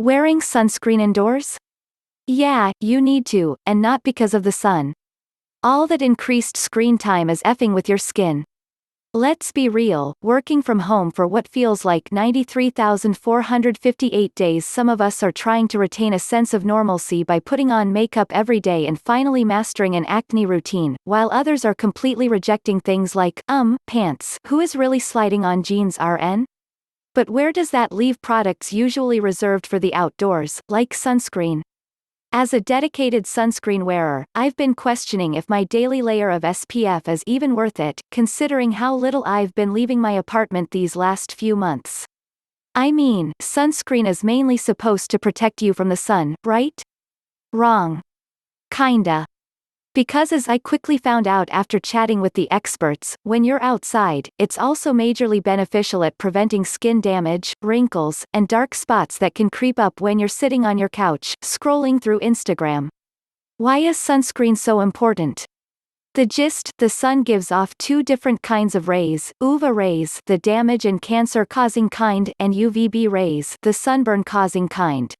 Wearing sunscreen indoors? Yeah, you need to, and not because of the sun. All that increased screen time is effing with your skin. Let's be real, working from home for what feels like 93,458 days, some of us are trying to retain a sense of normalcy by putting on makeup every day and finally mastering an acne routine, while others are completely rejecting things like, pants. Who is really sliding on jeans RN? But where does that leave products usually reserved for the outdoors, like sunscreen? As a dedicated sunscreen wearer, I've been questioning if my daily layer of SPF is even worth it, considering how little I've been leaving my apartment these last few months. I mean, sunscreen is mainly supposed to protect you from the sun, right? Wrong. Kinda. Because as I quickly found out after chatting with the experts, when you're outside, it's also majorly beneficial at preventing skin damage, wrinkles, and dark spots that can creep up when you're sitting on your couch, scrolling through Instagram. Why is sunscreen so important? The gist: the sun gives off two different kinds of rays, UVA rays, the damage and cancer-causing kind, and UVB rays, the sunburn-causing kind.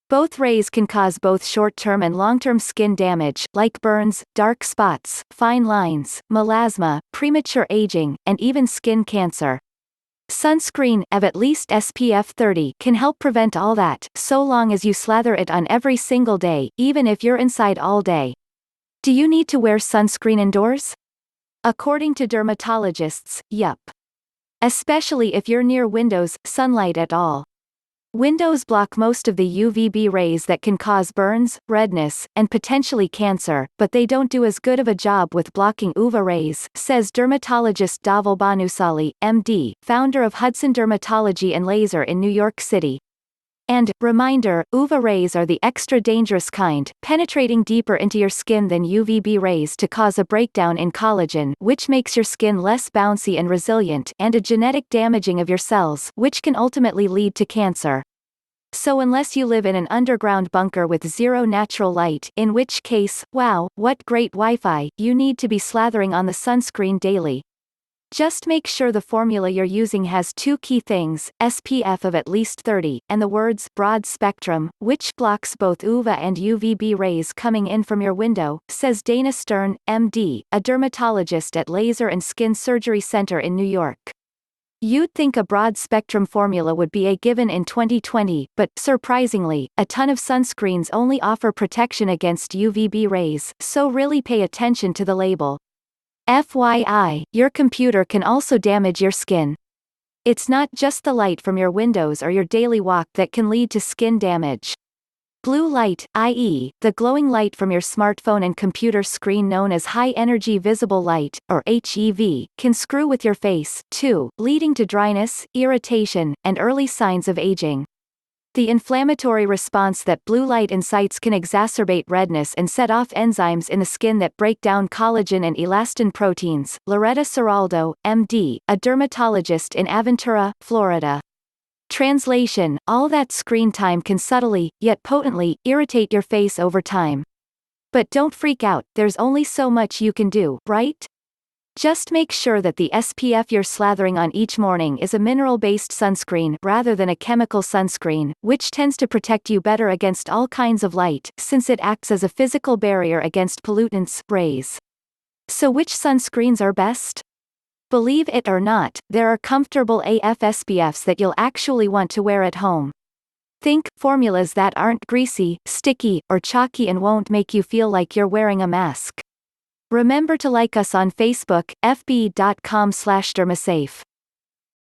Both rays can cause both short-term and long-term skin damage, like burns, dark spots, fine lines, melasma, premature aging, and even skin cancer. Sunscreen, of at least SPF 30, can help prevent all that, so long as you slather it on every single day, even if you're inside all day. Do you need to wear sunscreen indoors? According to dermatologists, yup. Especially if you're near windows, sunlight at all. Windows block most of the UVB rays that can cause burns, redness, and potentially cancer, but they don't do as good of a job with blocking UVA rays, says dermatologist Dhaval Bhanusali, MD, founder of Hudson Dermatology and Laser in New York City. And, reminder, UVA rays are the extra dangerous kind, penetrating deeper into your skin than UVB rays to cause a breakdown in collagen, which makes your skin less bouncy and resilient, and a genetic damaging of your cells, which can ultimately lead to cancer. So unless you live in an underground bunker with zero natural light, in which case, wow, what great Wi-Fi, you need to be slathering on the sunscreen daily. Just make sure the formula you're using has two key things: SPF of at least 30, and the words broad spectrum, which blocks both UVA and UVB rays coming in from your window, says Dana Stern, MD, a dermatologist at Laser and Skin Surgery Center in New York. You'd think a broad-spectrum formula would be a given in 2020, but, surprisingly, a ton of sunscreens only offer protection against UVB rays, so really pay attention to the label. FYI, your computer can also damage your skin. It's not just the light from your windows or your daily walk that can lead to skin damage. Blue light, i.e., the glowing light from your smartphone and computer screen known as high-energy visible light, or HEV, can screw with your face, too, leading to dryness, irritation, and early signs of aging. The inflammatory response that blue light incites can exacerbate redness and set off enzymes in the skin that break down collagen and elastin proteins. Loretta Ciraldo, MD, a dermatologist in Aventura, Florida. Translation: all that screen time can subtly, yet potently, irritate your face over time. But don't freak out, there's only so much you can do, right? Just make sure that the SPF you're slathering on each morning is a mineral-based sunscreen rather than a chemical sunscreen, which tends to protect you better against all kinds of light, since it acts as a physical barrier against pollutants, rays. So which sunscreens are best? Believe it or not, there are comfortable AF SPFs that you'll actually want to wear at home. Think formulas that aren't greasy, sticky, or chalky and won't make you feel like you're wearing a mask. Remember to like us on Facebook, fb.com/DermaSafe.